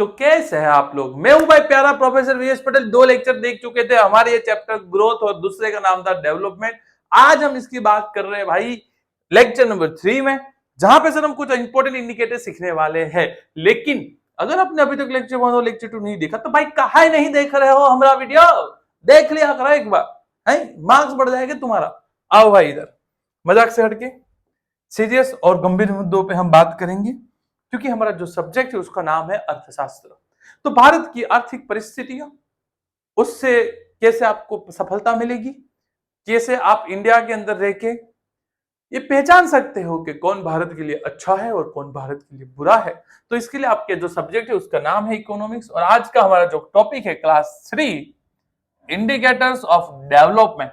तो कैसे है आप लोग? मैं हूं भाई प्यारा प्रोफेसर वीएस पटेल। 2 लेक्चर देख चुके थे हमारे ये चैप्टर ग्रोथ और दूसरे का नाम था डेवलपमेंट। आज हम इसकी बात कर रहे हैं भाई लेक्चर नंबर 3 में, जहां पे सर हम कुछ इंपॉर्टेंट इंडिकेटर सीखने वाले हैं। लेकिन अगर आपने अभी तक लेक्चर 1 और लेक्चर 2 नहीं देखा तो भाई कहा नहीं देख रहे हो हमारा वीडियो? देख लिया करो एक बार, है मार्क्स बढ़ जाएगा तुम्हारा। आओ भाई इधर, मजाक से हटके सीरियस और गंभीर मुद्दों पे हम बात करेंगे, क्योंकि हमारा जो सब्जेक्ट है उसका नाम है अर्थशास्त्र। तो भारत की आर्थिक परिस्थितियां, उससे कैसे आपको सफलता मिलेगी, कैसे आप इंडिया के अंदर रह के ये पहचान सकते हो कि कौन भारत के लिए अच्छा है और कौन भारत के लिए बुरा है। तो इसके लिए आपके जो सब्जेक्ट है उसका नाम है इकोनॉमिक्स, और आज का हमारा जो टॉपिक है क्लास 3 इंडिकेटर्स ऑफ डेवलपमेंट।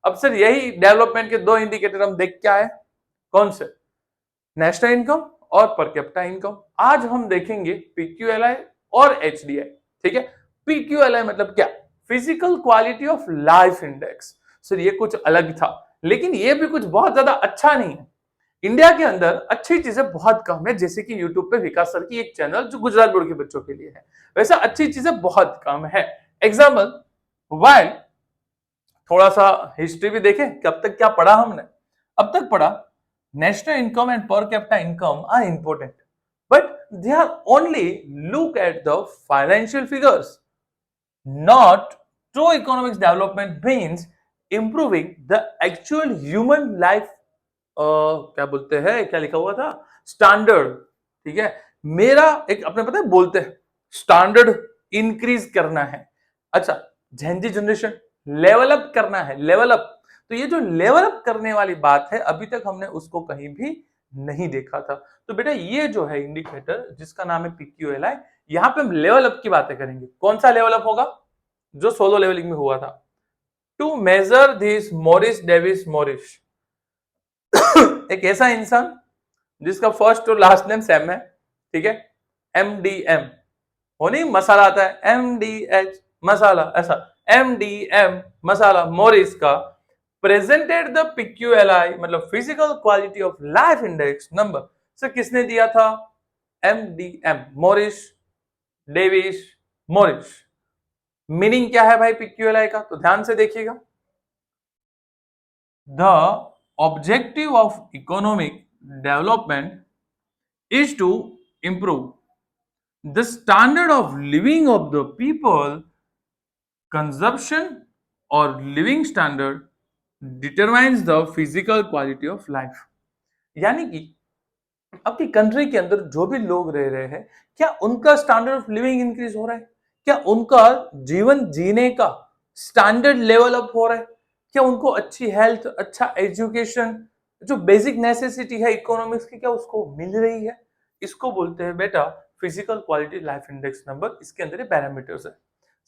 अब सर यही डेवलपमेंट के 2 इंडिकेटर हम देख क्या है, कौन से? नेशनल इनकम और पर कैपिटा इनकम। आज हम देखेंगे पीक्यूएलआई और एचडीआई। ठीक है, पीक्यूएलआई मतलब क्या? Physical quality of life index. Sir ये कुछ अलग था, लेकिन ये भी कुछ बहुत ज्यादा अच्छा नहीं है। इंडिया के अंदर अच्छी चीजें बहुत कम है, जैसे कि यूट्यूब पे विकास सर की एक चैनल जो गुजरात बोर्ड के बच्चों के लिए है, वैसा अच्छी चीजें बहुत कम है। एग्जाम्पल वाइल, थोड़ा सा हिस्ट्री भी देखें कि अब तक क्या पढ़ा हमने। अब तक पढ़ा national income and per capita income are important, but they are only look at the financial figures. Not true economics development means improving the actual human life, क्या बोलते हैं, क्या लिखा हुआ था, स्टैंडर्ड। ठीक है, मेरा एक अपने पता है बोलते हैं स्टैंडर्ड इंक्रीज करना है। अच्छा, जेनजी जनरेशन लेवल अप करना है, लेवल अप। तो ये जो लेवल अप करने वाली बात है, अभी तक हमने उसको कहीं भी नहीं देखा था। तो बेटा ये जो है इंडिकेटर जिसका नाम है पीक्यूएलआई, यहां पे हम लेवल अप की बातें करेंगे। कौन सा लेवल अप होगा? जो सोलो लेवलिंग में हुआ था, to measure this Morris Davis Morris. एक ऐसा इंसान जिसका फर्स्ट और लास्ट नेम सेम है, ठीक है, MDM, वो नहीं मसाला आता है MDH मसाला, ऐसा MDM मसाला मॉरिस का प्रेजेंटेड द PQLI मतलब physical quality of life index number. Sir किसने दिया था? MDM, Morris Davis Morris. Meaning क्या है भाई PQLI का? तो ध्यान से देखिएगा। The objective of economic development is to improve the standard of living of the people. Consumption or living standard determines the physical quality of life. यानी कि अपनी कंट्री के अंदर जो भी लोग रह रहे हैं, क्या उनका स्टैंडर्ड ऑफ लिविंग इंक्रीज हो रहा है? क्या उनका जीवन जीने का स्टैंडर्ड लेवल अप हो रहा है? क्या उनको अच्छी हेल्थ, अच्छा एजुकेशन, जो बेसिक नेसेसिटी है इकोनॉमिक्स की, क्या उसको मिल रही है? इसको बोलते हैं बेटा physical quality life index number. इसके अंदर ये पैरामीटर्स है।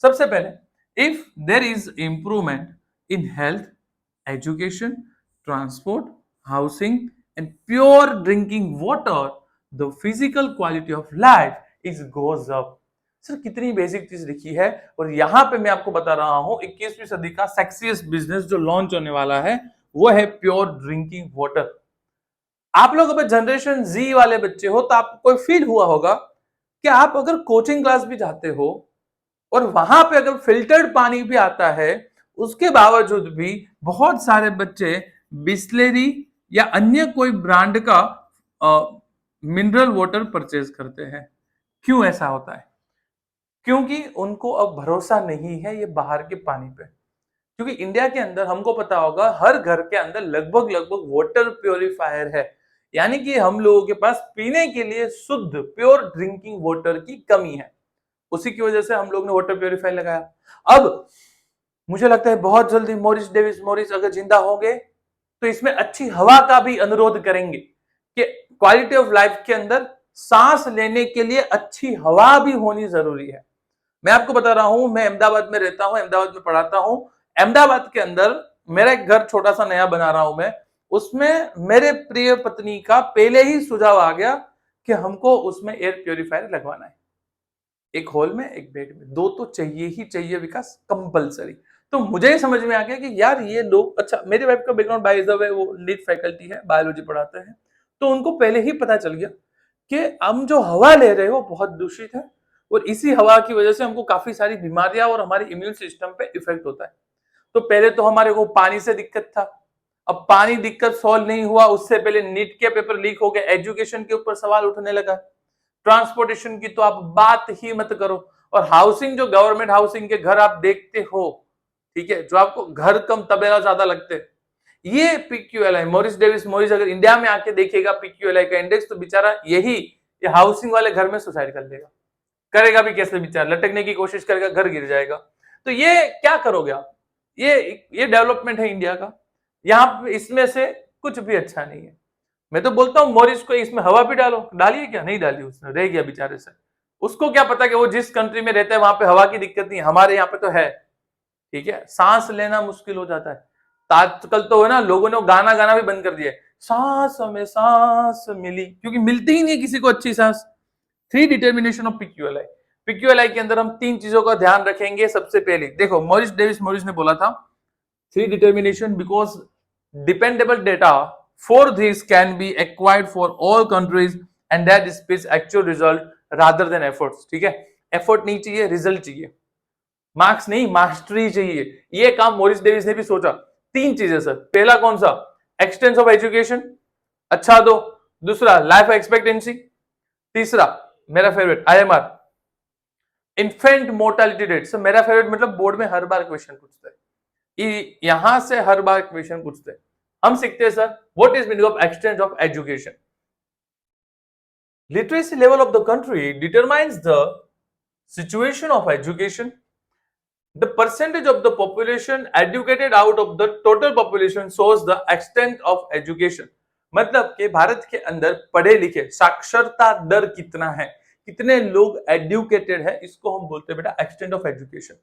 सबसे पहले, if there is improvement in health, education, transport, housing and pure drinking water, the physical quality of life is goes up. Sir कितनी बेसिक चीज लिखी है, और यहां पे मैं आपको बता रहा हूं 21वीं सदी का सेक्सियस्ट बिजनेस जो लॉन्च होने वाला है वो है प्योर ड्रिंकिंग वाटर। आप लोग अगर जनरेशन जी वाले बच्चे हो तो आपको कोई फील हुआ होगा कि आप अगर कोचिंग क्लास भी जाते हो और वहां पे अगर फिल्टर्ड पानी भी आता है, उसके बावजूद भी बहुत सारे बच्चे बिस्लेरी या अन्य कोई ब्रांड का मिनरल वाटर परचेज करते हैं। क्यों ऐसा होता है? क्योंकि उनको अब भरोसा नहीं है ये बाहर के पानी पे। क्योंकि इंडिया के अंदर हमको पता होगा हर घर के अंदर लगभग लगभग वाटर प्योरीफायर है, यानी कि हम लोगों के पास पीने के लिए शुद्ध प्योर ड्रिंकिंग वाटर की कमी है। उसी की वजह से हम लोग ने वाटर प्योरीफायर लगाया। अब मुझे लगता है बहुत जल्दी मॉरिस डेविस मॉरिस अगर जिंदा होंगे तो इसमें अच्छी हवा का भी अनुरोध करेंगे कि क्वालिटी ऑफ लाइफ के अंदर सांस लेने के लिए अच्छी हवा भी होनी जरूरी है। मैं आपको बता रहा हूं, मैं अहमदाबाद में रहता हूं, अहमदाबाद में पढ़ाता हूं। अहमदाबाद के अंदर मेरा एक घर छोटा सा नया बना रहा हूं मैं, उसमें मेरे प्रिय पत्नी का पहले ही सुझाव आ गया कि हमको उसमें एयर प्योरीफायर लगवाना है। एक हॉल में, एक बेड में, 2 तो चाहिए ही चाहिए विकास, कंपलसरी। तो मुझे समझ में आ गया कि यार ये लोग, अच्छा मेरे वाइफ का बैकग्राउंड बाय द वे वो नीट फैकल्टी है, बायोलॉजी पढ़ाते हैं, तो उनको पहले ही पता चल गया कि हम जो हवा ले रहे हैं वो बहुत दूषित है, और इसी हवा की वजह से हमको काफी सारी बीमारियां और हमारे इम्यून सिस्टम पे इफेक्ट होता है। तो पहले तो हमारे को पानी से दिक्कत था, अब पानी दिक्कत सॉल्व नहीं हुआ, उससे पहले नीट के पेपर लीक हो गए, एजुकेशन के ऊपर सवाल उठने लगा, ट्रांसपोर्टेशन की तो आप बात ही मत करो, और हाउसिंग, जो गवर्नमेंट हाउसिंग के घर आप देखते हो, ठीक है, जो आपको घर कम तबेला ज्यादा लगते हैं, ये पीक्यूएलआई, मॉरिस डेविस मॉरिस अगर इंडिया में आके देखेगा पीक्यूएलआई का इंडेक्स, तो बेचारा यही ये हाउसिंग वाले घर में सुसाइड कर लेगा। करेगा भी कैसे बेचारा, लटकने की कोशिश करेगा, घर गिर जाएगा। तो ये क्या करोगे आप? ये डेवलपमेंट है इंडिया का, यहाँ इसमें से कुछ भी अच्छा नहीं है। मैं तो बोलता हूँ मॉरिस को इसमें हवा भी डालो, डालिए, क्या नहीं डाली, उसने रह गया बेचारे से। उसको क्या पता कि वो जिस कंट्री में रहता है वहां पे हवा की दिक्कत नहीं, हमारे यहाँ पे तो है, ठीक है, सांस लेना मुश्किल हो जाता है। आजकल तो है ना, लोगों ने गाना गाना भी बंद कर दिया है, सांस में सांस मिली, क्योंकि मिलती ही नहीं है किसी को अच्छी सांस। 3 डिटर्मिनेशन ऑफ पीक्यूएलआई। पीक्यूएलआई के अंदर हम 3 चीजों का ध्यान रखेंगे। सबसे पहले देखो, मॉरिस डेविस मॉरिस ने बोला था 3 determination because dependable data for this can be acquired for all countries and that speech actual result rather than efforts. ठीक है, एफर्ट नहीं चाहिए, रिजल्ट चाहिए, मार्क्स नहीं, मास्टरी चाहिए। ये काम मॉरिस डेविस ने भी सोचा। 3 चीजें सर, पहला कौन सा? एक्सटेंस ऑफ एजुकेशन, अच्छा दो। दूसरा लाइफ एक्सपेक्टेंसी। तीसरा मेरा favourite IMR, infant mortality rate. Sir मेरा फेवरेट मतलब बोर्ड में हर बार क्वेश्चन पूछते हैं, यहां से हर बार क्वेश्चन पूछते हैं, हम सीखते हैं sir what is meaning of expanse of education. Literacy level of the country determines the situation of education. The percentage of the population educated out of the total population shows the extent of education। मतलब कि भारत के अंदर पढ़े लिखे, साक्षरता दर कितना है, कितने लोग एडुकेटेड है, इसको हम बोलते हैं बेटा एक्सटेंट ऑफ एजुकेशन।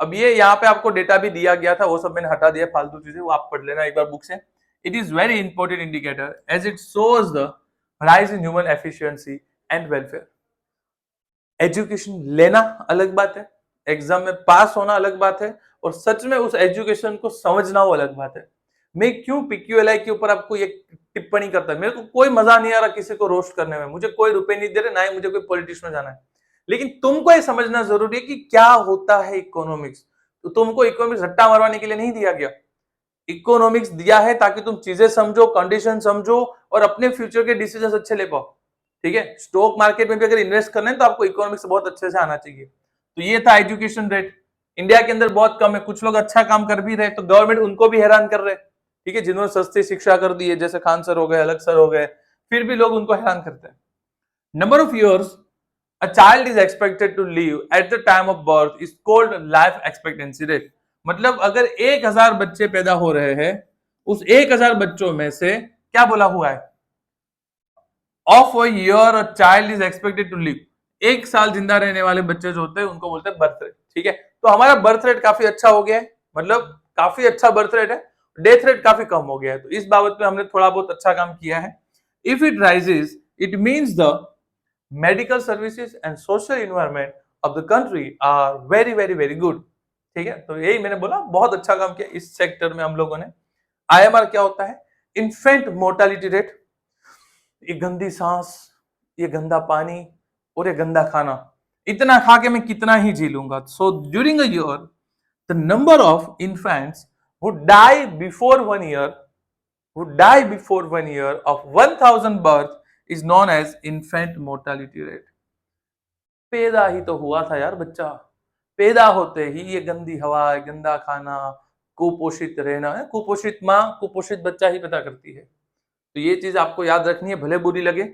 अब ये यहाँ पे आपको डेटा भी दिया गया था, वो सब मैंने हटा दिया, फालतू चीजें, वो आप पढ़ लेना एक बार बुक से। It is very important indicator as it shows the rise in human efficiency and welfare. Education लेना अलग बात है, एग्जाम में पास होना अलग बात है, और सच में उस एजुकेशन को समझना वो अलग बात है। मैं क्यों पीक्यूएलआई के ऊपर आपको ये टिप्पणी करता है, मेरे को कोई मजा नहीं आ रहा किसी को रोस्ट करने में, मुझे कोई रुपए नहीं दे रहे, ना ही मुझे कोई पॉलिटिक्स में जाना है, लेकिन तुमको ये समझना जरूरी है कि क्या होता है इकोनॉमिक्स। तो तुमको इकोनॉमिक्स रट्टा मारवाने के लिए नहीं दिया गया, इकोनॉमिक्स दिया है ताकि तुम चीजें समझो, कंडीशन समझो, और अपने फ्यूचर के डिसीजन अच्छे ले पाओ। ठीक है, स्टॉक मार्केट में भी अगर इन्वेस्ट करना है तो आपको इकोनॉमिक्स बहुत अच्छे से आना चाहिए। तो ये था एजुकेशन रेट, इंडिया के अंदर बहुत कम है। कुछ लोग अच्छा काम कर भी रहे तो गवर्नमेंट उनको भी हैरान कर रहे, ठीक है, जिन्होंने सस्ती शिक्षा कर दी है, जैसे खान सर हो गए, अलग सर हो गए, फिर भी लोग उनको हैरान करते हैं। Number of years a child is expected to live at the time of birth is called life expectancy rate. मतलब अगर 1000 बच्चे पैदा हो रहे हैं, उस 1000 बच्चों में से क्या बोला हुआ है, of a year a child is expected to live, 1 साल जिंदा रहने वाले बच्चे जो होते हैं उनको बोलते हैं बर्थ रेट। ठीक है, तो हमारा बर्थ रेट काफी अच्छा हो गया है, मतलब काफी अच्छा बर्थ रेट है, डेथ रेट काफी कम हो गया है। तो इस बाबत में हमने थोड़ा बहुत अच्छा काम किया है। If it rises it means the medical services and social environment of the country are very very very good. ठीक है, तो यही मैंने बोला, बहुत अच्छा काम किया इस सेक्टर में हम लोगों ने। आईएमआर क्या होता है? Infant mortality rate. ये गंदी सांस, ये गंदा पानी और ये गंदा खाना, इतना खा के मैं कितना ही जी लूंगा। So during a year the number of infants who die before 1 year, who die before 1 year of 1000 birth is known as infant mortality rate। पैदा ही तो हुआ था यार बच्चा, पैदा होते ही ये गंदी हवा, गंदा खाना, कुपोषित रहना है, कुपोषित माँ कुपोषित बच्चा ही पैदा करती है। तो ये चीज आपको याद रखनी है, भले बुरी लगे।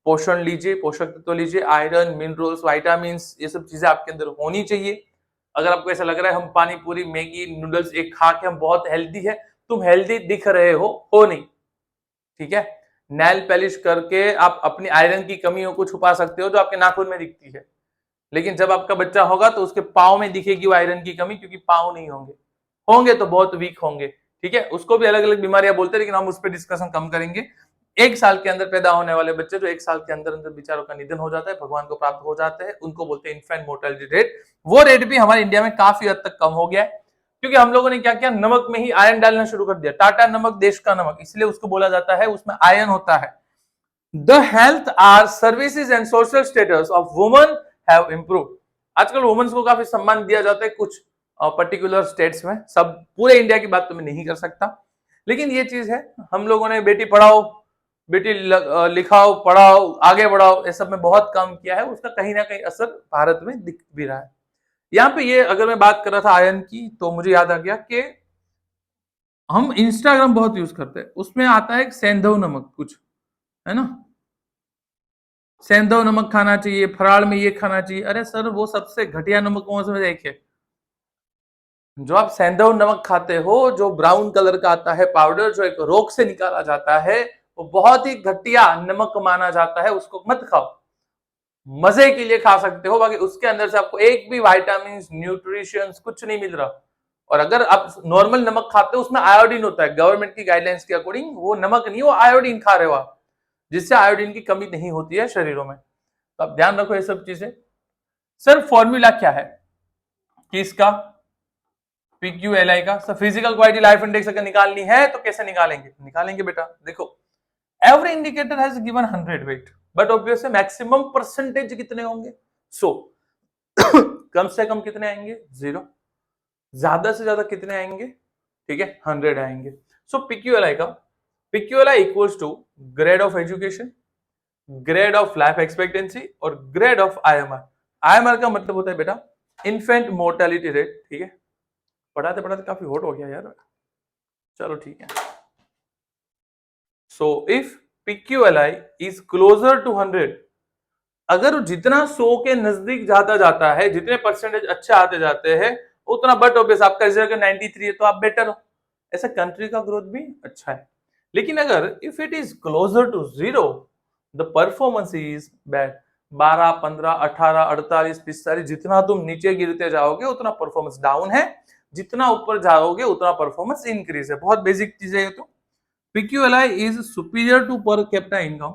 पोषण लीजिए, पोषक तत्व लीजिए, आयरन, मिनरल्स, विटामिन, ये सब चीजें आपके अंदर होनी चाहिए। अगर आपको ऐसा लग रहा है हम पानी पूरी, मैगी, नूडल्स एक खा के हम बहुत हेल्दी है, तुम हेल्दी दिख रहे हो नहीं। ठीक है, नेल पॉलिश करके आप अपनी आयरन की कमियों को छुपा सकते हो जो आपके नाखून में दिखती है, लेकिन जब आपका बच्चा होगा तो उसके पाँव में दिखेगी वो आयरन की कमी, क्योंकि पाँव नहीं होंगे, होंगे तो बहुत वीक होंगे। ठीक है, उसको भी अलग अलग बीमारियां बोलते हैं, लेकिन हम उस पर डिस्कशन कम करेंगे। 1 साल के अंदर पैदा होने वाले बच्चे जो 1 साल के अंदर अंदर बेचारों का निधन हो जाता है, भगवान को प्राप्त हो जाते हैं, उनको बोलते हैं इन्फेंट मोर्टालिटी रेट। वो रेट भी हमारे इंडिया में काफी हद तक कम हो गया है, क्योंकि हम लोगों ने क्या किया, नमक में ही आयरन डालना शुरू कर दिया। टाटा नमक देश का नमक, इसलिए उसको बोला जाता है, उसमें आयरन होता है। The health are services and social status of woman have improved. आजकल वुमेन्स को काफी सम्मान दिया जाता है कुछ पर्टिकुलर स्टेट्स में, सब पूरे इंडिया की बात तो मैं नहीं कर सकता, लेकिन ये चीज है, हम लोगों ने बेटी पढ़ाओ, बेटी लिखाओ, पढ़ाओ, आगे बढ़ाओ, ये सब में बहुत काम किया है, उसका कहीं ना कहीं असर भारत में दिख भी रहा है। यहाँ पे ये अगर मैं बात कर रहा था आयन की, तो मुझे याद आ गया कि हम इंस्टाग्राम बहुत यूज करते हैं, उसमें आता है सेंधव नमक कुछ, है ना, सेंधव नमक खाना चाहिए, फराळ में ये खाना चाहिए। अरे सर, वो सबसे घटिया नमक कौन से में देखे? जो आप सेंधव नमक खाते हो, जो ब्राउन कलर का आता है पाउडर, जो एक रोग से निकाला जाता है, वो बहुत ही घटिया नमक माना जाता है, उसको मत खाओ। मजे के लिए खा सकते हो, बाकी उसके अंदर से आपको एक भी विटामिन, न्यूट्रिशंस कुछ नहीं मिल रहा। और अगर आप नॉर्मल नमक खाते हो, उसमें आयोडीन होता है, गवर्नमेंट की गाइडलाइंस के अकॉर्डिंग वो नमक नहीं, वो आयोडीन खा रहे हो आप, जिससे आयोडीन की कमी नहीं होती है शरीरों में। तो आप ध्यान रखो ये सब चीजें। सर फॉर्मूला क्या है किसका? PQLI का। Sir physical quality life index अगर निकालनी है तो कैसे निकालेंगे? निकालेंगे बेटा, देखो every indicator has given 100 weight, but obviously maximum percentage कितने होंगे? 100। कम से कम कितने आएंगे? 0। ज्यादा से ज्यादा कितने आएंगे? ठीक है, 100 आएंगे। सो PQLI का, PQLI equals to grade of education, grade of life expectancy और ग्रेड ऑफ IMR। IMR का मतलब होता है बेटा इन्फेंट मोर्टेलिटी रेट। ठीक है, पढ़ाते पढ़ाते काफी हॉट हो गया यार, चलो ठीक है। So if PQLI is closer to 100, अगर जितना 100 के नजदीक जाता है, जितने परसेंटेज अच्छे आते जाते हैं उतना, बट ऑब्वियस आपका रिजल्ट 93 है तो आप बेटर हो, ऐसा कंट्री का ग्रोथ भी अच्छा है। लेकिन अगर if it is closer to 0, the performance is bad. 12, 15, 18, 48, 45, जितना तुम नीचे गिरते जाओगे उतना परफॉर्मेंस डाउन है, जितना ऊपर जाओगे उतना परफॉर्मेंस इंक्रीज है। बहुत बेसिक चीज है ये तो। PQLI is superior to per capita income,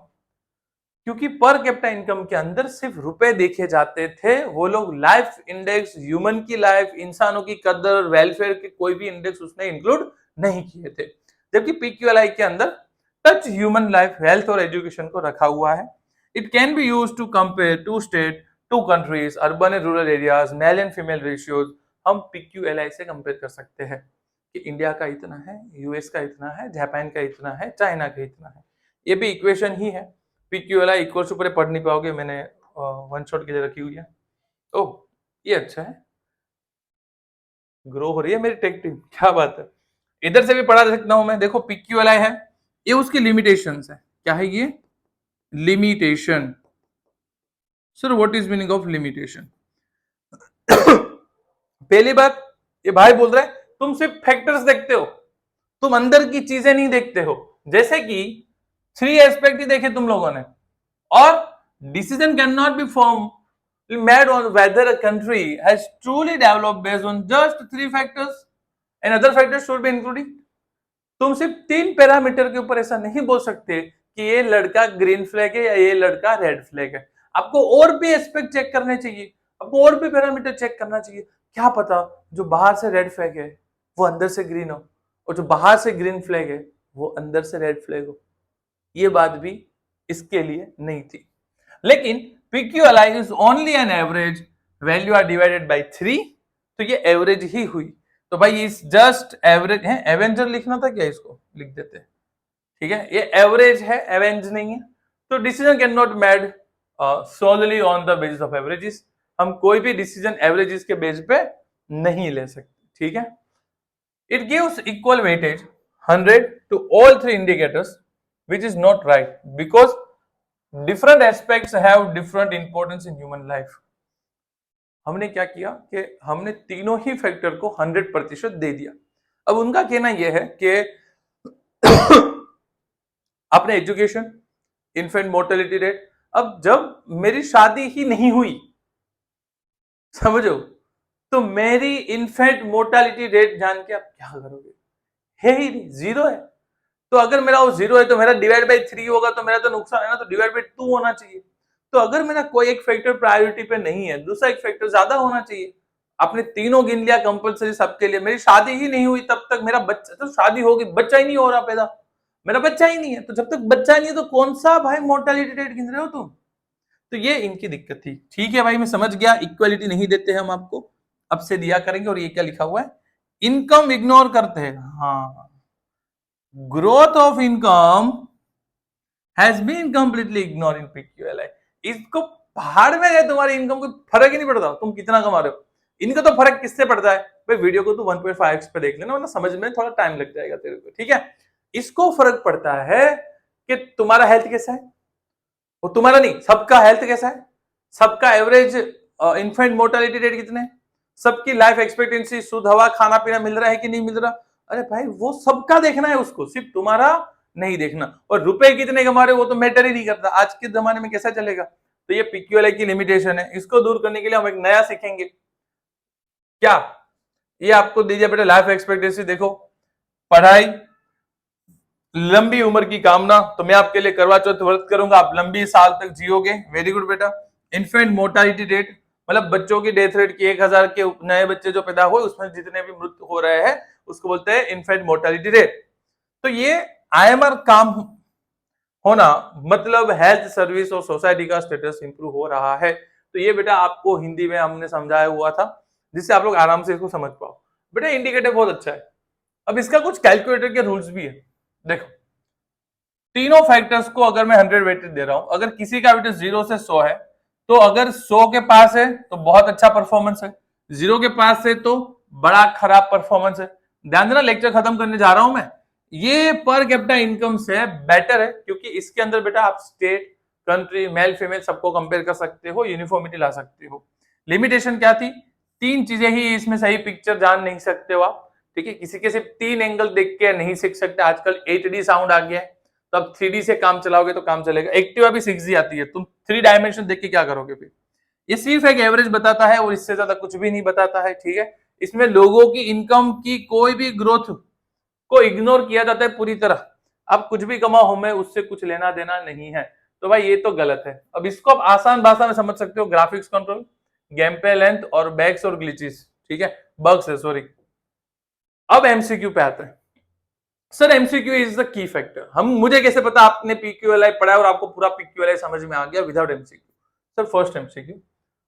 क्योंकि पर कैपिटा इनकम के अंदर सिर्फ रुपए देखे जाते थे, वो लोग लाइफ इंडेक्स, ह्यूमन की लाइफ, इंसानों की कदर, वेलफेयर के कोई भी इंडेक्स उसने इंक्लूड नहीं किए थे। जबकि PQLI के अंदर टच ह्यूमन लाइफ, हेल्थ और एजुकेशन को रखा हुआ है। It can be used to compare two state, two countries, urban and rural areas, male and female ratios. हम PQLI से कंपेयर कर सकते हैं कि इंडिया का इतना है, यूएस का इतना है, जापान का इतना है, चाइना का इतना है। ये भी इक्वेशन ही है। PQLI इक्वल टू, पढ़ नहीं पाओगे, मैंने वन शॉट के लिए रखी हुई है। ओह ये अच्छा है, ग्रो हो रही है मेरी टेक टीम, क्या बात है। इधर से भी पढ़ा सकता हूं मैं, देखो PQLI है, ये उसकी लिमिटेशंस है। क्या है ये? Limitation. Sir what is meaning of limitation? पहली बात, ये भाई बोल रहा है तुम सिर्फ फैक्टर्स देखते हो, तुम अंदर की चीजें नहीं देखते हो। जैसे कि 3 एस्पेक्ट ही देखे तुम लोगों ने, और decision cannot be formed made on whether a country has truly developed based on just 3 factors and other factors should be included। तुम सिर्फ 3 पैरामीटर के ऊपर ऐसा नहीं बोल सकते कि ये लड़का ग्रीन फ्लैग है या ये लड़का रेड फ्लैग है। आपको और भी एस्पेक्ट चेक करने चाहिए, आपको और भी पैरामीटर चेक करना चाहिए। क्या पता जो बाहर से रेड फ्लैग है वो अंदर से ग्रीन हो, और जो बाहर से ग्रीन फ्लैग है वो अंदर से रेड फ्लैग हो। ये बात भी इसके लिए नहीं थी। लेकिन PQLI is only an average, value are divided by 3, तो ये एवरेज ही हुई। तो भाई इस जस्ट एवरेज है, एवेंजर लिखना था क्या, इसको लिख देते, ठीक है, ये एवरेज है, एवेंज नहीं है। तो decision can not made solely on the basis of averages, हम कोई भी डिसीजन एवरेजेस के बेस पे नहीं ले सकते, ठीक है। It gives equal weightage 100 to all 3 indicators, which is not right because different aspects have different importance in human life। हमने क्या किया कि हमने तीनों ही फैक्टर को 100% दे दिया। अब उनका कहना यह है कि अपने एजुकेशन, इन्फेंट मोर्टेलिटी रेट, अब जब मेरी शादी ही नहीं हुई, समझो, तो मेरी इन्फेंट मोर्टेलिटी रेट जान के आप क्या करोगे? है ही नहीं, 0 है। तो अगर मेरा वो 0 है तो मेरा डिवाइड बाई 3 होगा, तो मेरा तो नुकसान है ना, तो डिवाइड बाई 2 होना चाहिए। तो अगर मेरा कोई एक फैक्टर प्रायोरिटी पे नहीं है, दूसरा एक फैक्टर ज्यादा होना चाहिए। आपने तीनों गिन लिया कंपलसरी सबके लिए, मेरी शादी ही नहीं हुई तब तक मेरा बच्चा, तो शादी होगी, बच्चा ही नहीं हो रहा पैदा, मेरा बच्चा ही नहीं है, तो जब तक बच्चा नहीं है तो कौन सा भाई मोर्टेलिटी रेट गिन रहे हो तुम? तो ये इनकी दिक्कत थी। ठीक है भाई, मैं समझ गया, इक्वालिटी नहीं देते हम आपको, अब से दिया करेंगे। और ये क्या लिखा हुआ है, इनकम इग्नोर करते हैं। हाँ, growth of income has been completely ignore in PQLI. इसको पहाड़ में है, तुम्हारी इनकम को फर्क ही नहीं पड़ता तुम कितना कमा रहे हो। इनका तो फर्क किससे पड़ता है भाई, वीडियो को तू 1.5x पे देख लेना, वरना समझ में थोड़ा टाइम लग जाएगा तेरे को। ठीक है, इसको फर्क पड़ता है कि तुम्हारा हेल्थ कैसा है, वो तुम्हारा नहीं, सबका हेल्थ कैसा है, सबका एवरेज इन्फेंट मोर्टेलिटी रेट कितने है, सबकी लाइफ एक्सपेक्टेंसी, शुद्ध हवा, खाना पीना मिल रहा है कि नहीं मिल रहा। अरे भाई वो सबका देखना है उसको, सिर्फ तुम्हारा नहीं देखना। और रुपए कितने कमा रहे हो वो तो मैटर ही नहीं करता, आज के जमाने में कैसा चलेगा। तो ये पीक्यूएलआई की लिमिटेशन है, इसको दूर करने के लिए हम एक नया सीखेंगे। क्या ये आपको दीजिए बेटा, लाइफ एक्सपेक्टेंसी देखो, पढ़ाई, लंबी उम्र की कामना, तो मैं आपके लिए करवा चौथ व्रत करूंगा, आप लंबी साल तक जियोगे। वेरी गुड बेटा। इन्फेंट मोर्टालिटी रेट, मतलब बच्चों की डेथ रेट की 1000 के नए बच्चे जो पैदा हुए उसमें जितने भी मृत्यु हो रहे हैं उसको बोलते हैं इन्फेंट मोर्टालिटी रेट। तो ये आईएमआर काम होना मतलब हेल्थ सर्विस और सोसाइटी का स्टेटस इंप्रूव हो रहा है। तो ये बेटा आपको हिंदी में हमने समझाया हुआ था, जिससे आप लोग आराम से इसको समझ पाओ। बेटा इंडिकेटर बहुत अच्छा है। अब इसका कुछ कैलकुलेटर के रूल्स भी है। देखो, तीनों फैक्टर्स को अगर मैं 100 वेटेज दे रहा हूं, अगर किसी का वेटेज 0 से 100 है, तो अगर 100 के पास है तो बहुत अच्छा परफॉर्मेंस है, 0 के पास है तो बड़ा खराब परफॉर्मेंस है। ध्यान देना, लेक्चर खत्म करने जा रहा हूं मैं। ये पर कैपिटा इनकम से बेटर है, क्योंकि इसके अंदर बेटा आप स्टेट, कंट्री, मेल फीमेल सबको कंपेयर कर सकते हो, यूनिफॉर्मिटी ला सकते हो। लिमिटेशन क्या थी, 3 चीजें ही इसमें सही पिक्चर जान नहीं सकते हो आप। ठीक है, किसी के सिर्फ 3 एंगल देख के नहीं सीख सकते, आजकल 8D साउंड आ गया है, तो अब 3D से काम चलाओगे तो काम चलेगा। एक्टिवा भी 6G आती है, तुम 3 डायमेंशन देख के क्या करोगे फिर। ये सिर्फ एक एवरेज बताता है और इससे ज्यादा कुछ भी नहीं बताता है। ठीक है, इसमें लोगों की इनकम की कोई भी ग्रोथ को इग्नोर किया जाता है पूरी तरह। अब कुछ भी कमाओ, हमें उससे कुछ लेना देना नहीं है। तो भाई ये तो गलत है। अब इसको आप आसान भाषा में समझ सकते हो, ग्राफिक्स कंट्रोल, गेम पे लेंथ और बैग्स और ग्लिचेस। ठीक है, बग्स है सॉरी। अब एमसीक्यू पे आते हैं। Sir MCQ is the key factor. मुझे कैसे पता आपने पीक्यूएलआई पढ़ा है और आपको पूरा पीक्यूएलआई समझ में आ गया without MCQ. Sir first MCQ,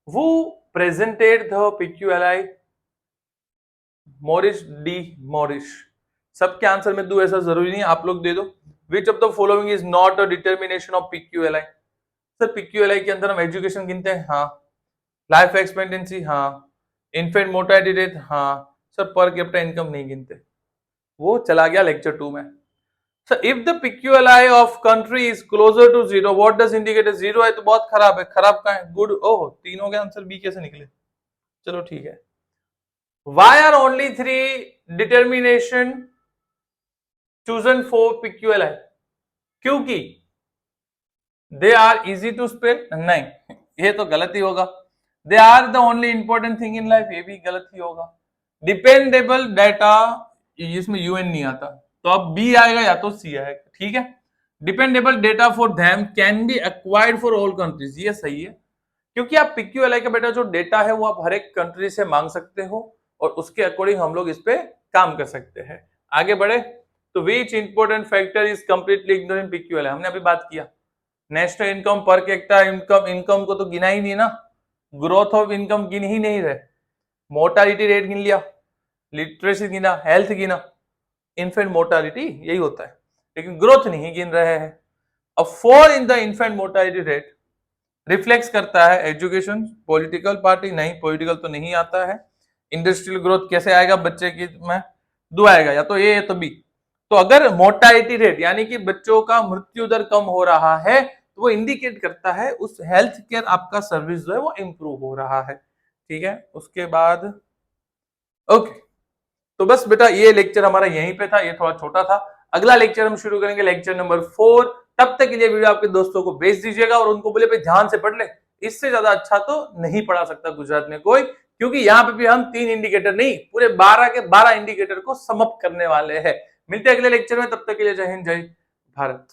वो presented the PQLI Morris D Morris. सबके आंसर में दूं ऐसा जरूरी नहीं, आप लोग दे दो। Which of the following is not a determination of PQLI. Sir PQLI के अंदर हम एजुकेशन गिनते हैं, हाँ। लाइफ एक्सपेक्टेंसी, हाँ। इन्फेंट मोर्टेलिटी रेट, हाँ। सर पर कैपिटा इनकम नहीं गिनते, वो चला गया लेक्चर 2 में। So if the PQLI of country is closer to 0, what does indicate? 0 है तो बहुत खराब है, खराब का है, गुड। ओह, तीनों के आंसर बी कैसे निकले, चलो ठीक है। Why are only 3 determination chosen for PQLI? क्योंकि they are easy to spell, नहीं, ये तो गलत ही होगा। They are the only important thing in life, ये भी गलत ही होगा। Dependable data, इसमें UN नहीं आता, तो अब बी आएगा या तो सी आएगा। ठीक है, dependable data for them can be acquired for all countries, ये सही है, क्योंकि आप पीक्यूएलआई का बेटा जो डेटा है वो आप हर एक कंट्री से मांग सकते हो और उसके अकॉर्डिंग हम लोग इस पे काम कर सकते हैं। आगे बढ़े तो which important factor is completely ignore in PQLI, हमने अभी बात किया। National income, per capita income, income को तो गिना ही नहीं ना, ग्रोथ ऑफ इनकम गिन ही नहीं रहे, मोर्टालिटी रेट गिन लिया, लिटरेसी गिना, हेल्थ गिना, इन्फेंट मोर्टालिटी यही होता है, लेकिन ग्रोथ नहीं गिन रहे हैं। अब 4 in the infant mortality rate reflex करता है एजुकेशन, पॉलिटिकल पार्टी नहीं, पॉलिटिकल तो नहीं आता है। इंडस्ट्रियल ग्रोथ कैसे आएगा बच्चे की में, दो आएगा, या तो ए या तो बी। तो अगर मोर्टालिटी रेट यानी कि बच्चों का मृत्यु दर कम हो रहा है तो वो इंडिकेट करता है उस हेल्थ केयर आपका सर्विस जो है वो इंप्रूव हो रहा है। ठीक है, उसके बाद ओके, तो बस बेटा ये लेक्चर हमारा यहीं पे था, ये थोड़ा छोटा था। अगला लेक्चर हम शुरू करेंगे लेक्चर नंबर 4। तब तक के लिए वीडियो आपके दोस्तों को भेज दीजिएगा और उनको बोले ध्यान से पढ़ ले, इससे ज्यादा अच्छा तो नहीं पढ़ा सकता गुजरात में कोई, क्योंकि यहाँ पे भी हम 3 इंडिकेटर नहीं पूरे 12 के 12 इंडिकेटर को समअप करने वाले हैं। मिलते हैं अगले लेक्चर में, तब तक के लिए जय हिंद, जय भारत।